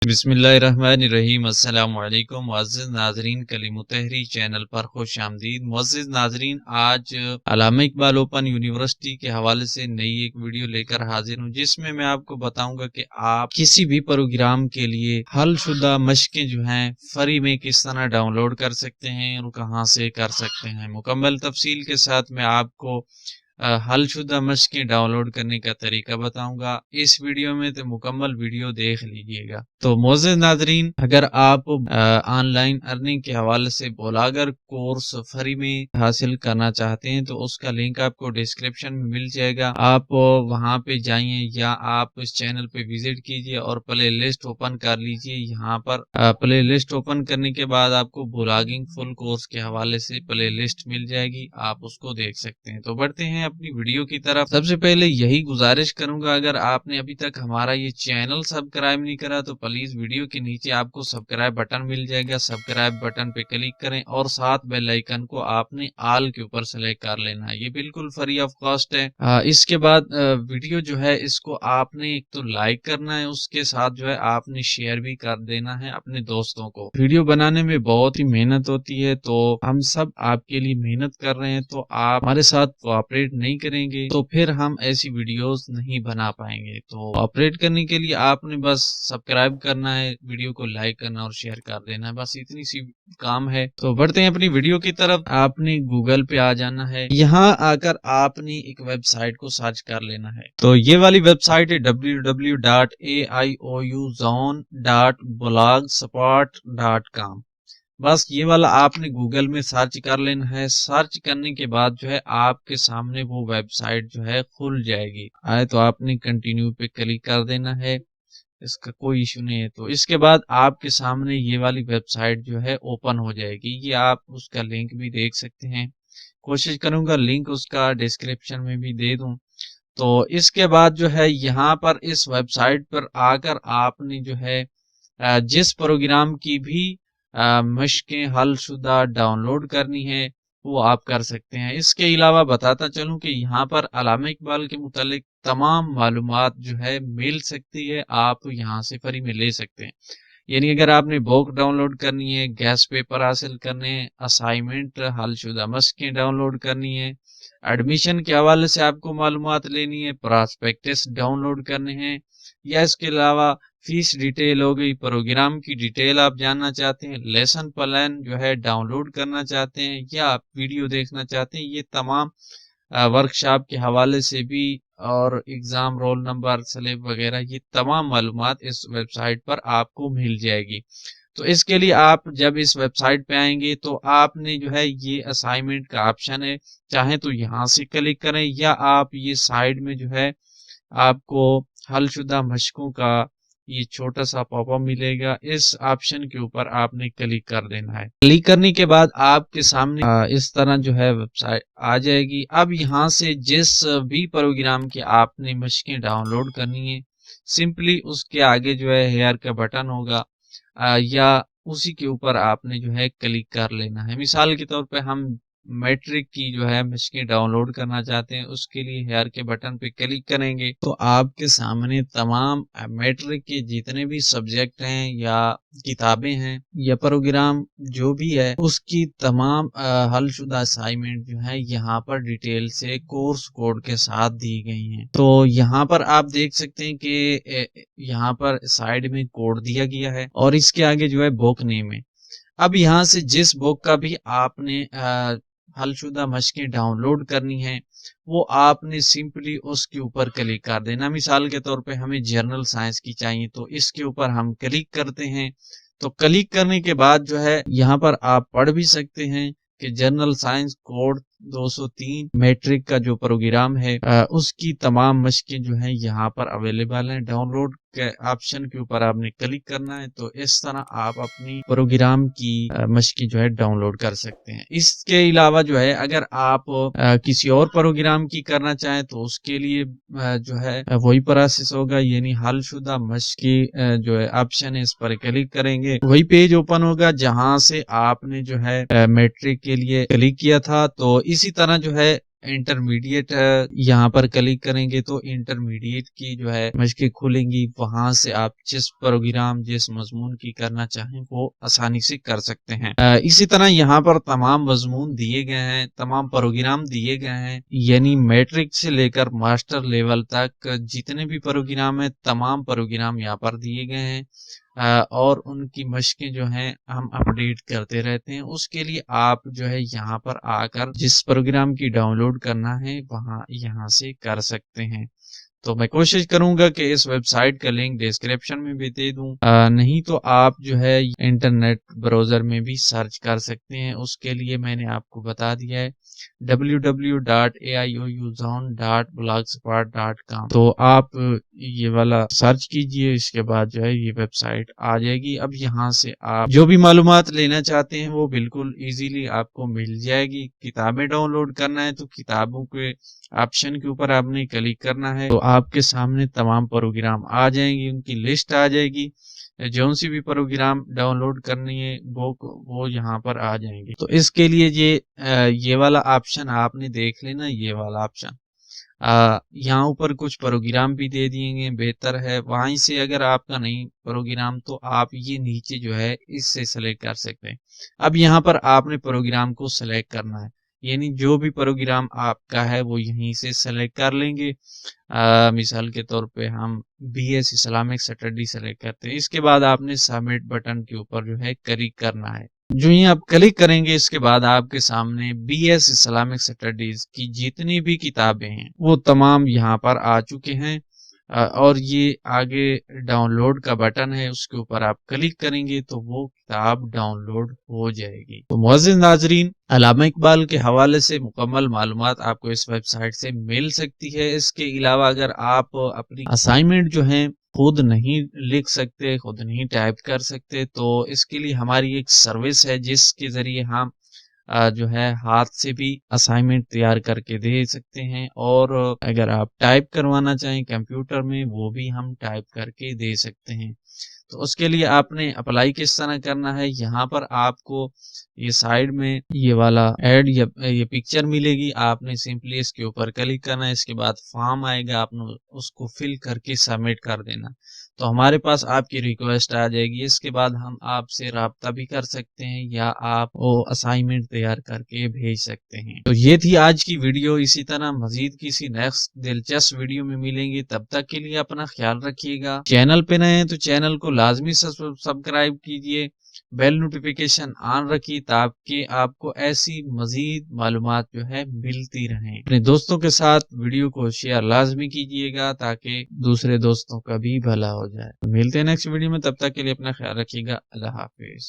بسم اللہ الرحمن الرحیم۔ السلام علیکم معزز ناظرین، کلمۃ تحریر چینل پر خوش آمدید۔ معزز ناظرین، آج علامہ اقبال اوپن یونیورسٹی کے حوالے سے نئی ایک ویڈیو لے کر حاضر ہوں، جس میں آپ کو بتاؤں گا کہ آپ کسی بھی پروگرام کے لیے حل شدہ مشقیں جو ہیں فری میں کس طرح ڈاؤن لوڈ کر سکتے ہیں اور کہاں سے کر سکتے ہیں۔ مکمل تفصیل کے ساتھ میں آپ کو حل شدہ مشقیں ڈاؤن لوڈ کرنے کا طریقہ بتاؤں گا اس ویڈیو میں، تو مکمل ویڈیو دیکھ لیجئے گا۔ تو معزز ناظرین، اگر آپ آن لائن ارننگ کے حوالے سے بلاگر کورس فری میں حاصل کرنا چاہتے ہیں تو اس کا لنک آپ کو ڈسکرپشن میں مل جائے گا، آپ وہاں پہ جائیں یا آپ اس چینل پہ وزٹ کیجئے اور پلے لسٹ اوپن کر لیجئے۔ یہاں پر پلے لسٹ اوپن کرنے کے بعد آپ کو بلاگنگ فل کورس کے حوالے سے پلے لسٹ مل جائے گی، آپ اس کو دیکھ سکتے ہیں۔ تو بڑھتے ہیں اپنی ویڈیو کی طرف۔ سب سے پہلے یہی گزارش کروں گا، اگر آپ نے ابھی تک ہمارا یہ چینل سبسکرائب نہیں کرا تو پلیز ویڈیو کے نیچے آپ کو سبسکرائب بٹن مل جائے گا، سبسکرائب بٹن پہ کلک کریں اور ساتھ بیل آئیکن کو آپ نے آل کے اوپر سلیکٹ کر لینا ہے، یہ بالکل فری آف کاسٹ ہے۔ اس کے بعد ویڈیو جو ہے اس کو آپ نے ایک تو لائک کرنا ہے، اس کے ساتھ جو ہے آپ نے شیئر بھی کر دینا ہے اپنے دوستوں کو۔ ویڈیو بنانے میں بہت ہی محنت ہوتی ہے، تو ہم سب آپ کے لیے محنت کر رہے ہیں، تو آپ ہمارے ساتھ کوآپریٹ نہیں کریں گے تو پھر ہم ایسی ویڈیوز نہیں بنا پائیں گے۔ تو کوآپریٹ کرنے کے لیے آپ نے بس سبسکرائب کرنا ہے، ویڈیو کو لائک کرنا اور شیئر کر دینا ہے، بس اتنی سی کام ہے۔ تو بڑھتے ہیں اپنی ویڈیو کی طرف۔ آپ نے گوگل پہ آ جانا ہے، یہاں آ کر آپ نے ایک ویب سائٹ کو سرچ کر لینا ہے۔ تو یہ والی ویب سائٹ ہے www.aiouzone.blogspot.com۔ بس یہ والا آپ نے گوگل میں سرچ کر لینا ہے۔ سرچ کرنے کے بعد جو ہے آپ کے سامنے وہ ویب سائٹ جو ہے کھل جائے گی، تو آپ نے کنٹینیو پہ کلک کر دینا ہے، اس کا کوئی ایشو نہیں ہے۔ تو اس کے بعد آپ کے سامنے یہ والی ویب سائٹ جو ہے اوپن ہو جائے گی، یہ آپ اس کا لنک بھی دیکھ سکتے ہیں، کوشش کروں گا لنک اس کا ڈسکرپشن میں بھی دے دوں۔ تو اس کے بعد جو ہے یہاں پر اس ویب سائٹ پر آ کر آپ نے جو ہے جس پروگرام کی بھی مشقیں حل شدہ ڈاؤن لوڈ کرنی ہے وہ آپ کر سکتے ہیں۔ اس کے علاوہ بتاتا چلوں کہ یہاں پر علامہ اقبال کے متعلق تمام معلومات جو ہے مل سکتی ہے، آپ یہاں سے فری میں لے سکتے ہیں۔ یعنی اگر آپ نے بک ڈاؤن لوڈ کرنی ہے، گیس پیپر حاصل کرنے ہیں، اسائنمنٹ حل شدہ مشقیں ڈاؤن لوڈ کرنی ہے، ایڈمیشن کے حوالے سے آپ کو معلومات لینی ہے، پراسپیکٹس ڈاؤن لوڈ کرنے ہیں، یا اس کے علاوہ فیس ڈیٹیل ہو گئی، پروگرام کی ڈیٹیل آپ جاننا چاہتے ہیں، لیسن پلان جو ہے ڈاؤن لوڈ کرنا چاہتے ہیں، یا آپ ویڈیو دیکھنا چاہتے ہیں، یہ تمام ورکشاپ کے حوالے سے بھی اور ایگزام رول نمبر سلپ وغیرہ، یہ تمام معلومات اس ویب سائٹ پر آپ کو مل جائے گی۔ تو اس کے لیے آپ جب اس ویب سائٹ پہ آئیں گے تو آپ نے جو ہے یہ اسائنمنٹ کا آپشن ہے، چاہیں تو یہاں سے کلک کریں، یا آپ یہ سائڈ میں جو ہے آپ کو حل شدہ مشقوں کا یہ چھوٹا سا پاپ اپ ملے گا، اس آپشن کے اوپر آپ نے کلک کر دینا ہے۔ کلک کرنے کے بعد آپ کے سامنے اس طرح جو ہے ویب سائٹ آ جائے گی۔ اب یہاں سے جس بھی پروگرام کی آپ نے مشقیں ڈاؤن لوڈ کرنی ہے، سمپلی اس کے آگے جو ہے ہیئر کا بٹن ہوگا، یا اسی کے اوپر آپ نے جو ہے کلک کر لینا ہے۔ مثال کے طور پہ ہم میٹرک کی جو ہے مشقیں ڈاؤن لوڈ کرنا چاہتے ہیں، اس کے لیے ہیئر کے بٹن پہ کلک کریں گے تو آپ کے سامنے تمام میٹرک کے جتنے بھی سبجیکٹ ہیں یا کتابیں ہیں یا پروگرام جو بھی ہے، اس کی تمام حل شدہ اسائنمنٹ جو ہے یہاں پر ڈیٹیل سے کورس کوڈ کے ساتھ دی گئی ہیں۔ تو یہاں پر آپ دیکھ سکتے ہیں کہ یہاں پر سائڈ میں کوڈ دیا گیا ہے اور اس کے آگے جو ہے بک نیم ہے۔ اب یہاں سے جس بک کا بھی آپ نے حل شدہ مشقیں ڈاؤن لوڈ کرنی ہیں وہ آپ نے سمپلی اس کے اوپر کلک کر دینا۔ مثال کے طور پہ ہمیں جنرل سائنس کی چاہیے تو اس کے اوپر ہم کلک کرتے ہیں، تو کلک کرنے کے بعد جو ہے یہاں پر آپ پڑھ بھی سکتے ہیں کہ جنرل سائنس کوڈ 203 میٹرک کا جو پروگرام ہے اس کی تمام مشقیں جو ہیں یہاں پر اویلیبل ہیں۔ ڈاؤن لوڈ کے آپشن کے اوپر آپ نے کلک کرنا ہے، تو اس طرح آپ اپنی پروگرام کی مشقیں جو ہے ڈاؤن لوڈ کر سکتے ہیں۔ اس کے علاوہ جو ہے اگر آپ کسی اور پروگرام کی کرنا چاہیں تو اس کے لیے جو ہے وہی پروسیس ہوگا، یعنی حل شدہ مشق کی جو ہے آپشن ہے اس پر کلک کریں گے، وہی پیج اوپن ہوگا جہاں سے آپ نے جو ہے میٹرک کے لیے کلک کیا تھا۔ تو اسی طرح جو ہے انٹرمیڈیٹ یہاں پر کلک کریں گے تو انٹرمیڈیٹ کی جو ہے مشقیں کھلیں گی، وہاں سے آپ جس پروگرام جس مضمون کی کرنا چاہیں وہ آسانی سے کر سکتے ہیں۔ اسی طرح یہاں پر تمام مضمون دیے گئے ہیں، تمام پروگرام دیے گئے ہیں، یعنی میٹرک سے لے کر ماسٹر لیول تک جتنے بھی پروگرام ہیں تمام پروگرام یہاں پر دیے گئے ہیں، اور ان کی مشقیں جو ہیں ہم اپڈیٹ کرتے رہتے ہیں۔ اس کے لیے آپ جو ہے یہاں پر آ کر جس پروگرام کی ڈاؤن لوڈ کرنا ہے یہاں سے کر سکتے ہیں۔ تو میں کوشش کروں گا کہ اس ویب سائٹ کا لنک ڈسکرپشن میں بھی دے دوں، نہیں تو آپ جو ہے انٹرنیٹ براؤزر میں بھی سرچ کر سکتے ہیں۔ اس کے لیے میں نے آپ کو بتا دیا ہے www.aiouzone.blogspot.com، تو آپ یہ والا سرچ کیجئے، اس کے بعد جو ہے یہ ویب سائٹ آ جائے گی۔ اب یہاں سے آپ جو بھی معلومات لینا چاہتے ہیں وہ بالکل ایزیلی آپ کو مل جائے گی۔ کتابیں ڈاؤن لوڈ کرنا ہے تو کتابوں کے آپشن کے اوپر آپ نے کلک کرنا ہے، تو آپ کے سامنے تمام پروگرام آ جائیں گی، ان کی لسٹ آ جائے گی، جون سی بھی پروگرام ڈاؤن لوڈ کرنی ہے وہ یہاں پر آ جائیں گے۔ تو اس کے لیے یہ والا آپشن آپ نے دیکھ لینا، یہ والا آپشن یہاں اوپر کچھ پروگرام بھی دے دیے گے، بہتر ہے وہیں سے اگر آپ کا نہیں پروگرام تو آپ یہ نیچے جو ہے اس سے سلیکٹ کر سکتے ہیں۔ اب یہاں پر آپ نے پروگرام کو سلیکٹ کرنا ہے، یعنی جو بھی پروگرام آپ کا ہے وہ یہیں سے سلیکٹ کر لیں گے۔ مثال کے طور پہ ہم B S Islamic study select کرتے ہیں، اس کے بعد آپ نے سبمٹ بٹن کے اوپر جو ہے کلک کرنا ہے۔ جو ہی آپ کلک کریں گے اس کے بعد آپ کے سامنے بی ایس اسلامک اسٹڈیز کی جتنی بھی کتابیں ہیں وہ تمام یہاں پر آ چکے ہیں، اور یہ آگے ڈاؤن لوڈ کا بٹن ہے، اس کے اوپر آپ کلک کریں گے تو وہ کتاب ڈاؤن لوڈ ہو جائے گی۔ تو معزز ناظرین، علامہ اقبال کے حوالے سے مکمل معلومات آپ کو اس ویب سائٹ سے مل سکتی ہے۔ اس کے علاوہ اگر آپ اپنی اسائنمنٹ جو ہیں خود نہیں لکھ سکتے، خود نہیں ٹائپ کر سکتے، تو اس کے لیے ہماری ایک سروس ہے جس کے ذریعے ہم جو ہے ہاتھ سے بھی اسائنمنٹ تیار کر کے دے سکتے ہیں، اور اگر آپ ٹائپ کروانا چاہیں کمپیوٹر میں وہ بھی ہم ٹائپ کر کے دے سکتے ہیں۔ تو اس کے لیے آپ نے اپلائی کس طرح کرنا ہے، یہاں پر آپ کو یہ سائڈ میں یہ والا ایڈ یہ پکچر ملے گی، آپ نے سمپلی اس کے اوپر کلک کرنا ہے، اس کے بعد فارم آئے گا، آپ نے اس کو فل کر کے سبمٹ کر دینا، تو ہمارے پاس آپ کی ریکویسٹ آ جائے گی۔ اس کے بعد ہم آپ سے رابطہ بھی کر سکتے ہیں یا آپ وہ اسائنمنٹ تیار کر کے بھیج سکتے ہیں۔ تو یہ تھی آج کی ویڈیو، اسی طرح مزید کسی نیکسٹ دلچسپ ویڈیو میں ملیں گے، تب تک کے لیے اپنا خیال رکھیے گا۔ چینل پہ نئے ہیں تو چینل کو لازمی سبسکرائب کیجئے، بیل نوٹیفیکیشن آن رکھیے تاکہ آپ کو ایسی مزید معلومات جو ہے ملتی رہیں۔ اپنے دوستوں کے ساتھ ویڈیو کو شیئر لازمی کیجئے گا تاکہ دوسرے دوستوں کا بھی بھلا ہو جائے۔ ملتے ہیں نیکسٹ ویڈیو میں، تب تک کے لیے اپنا خیال رکھیے گا۔ اللہ حافظ۔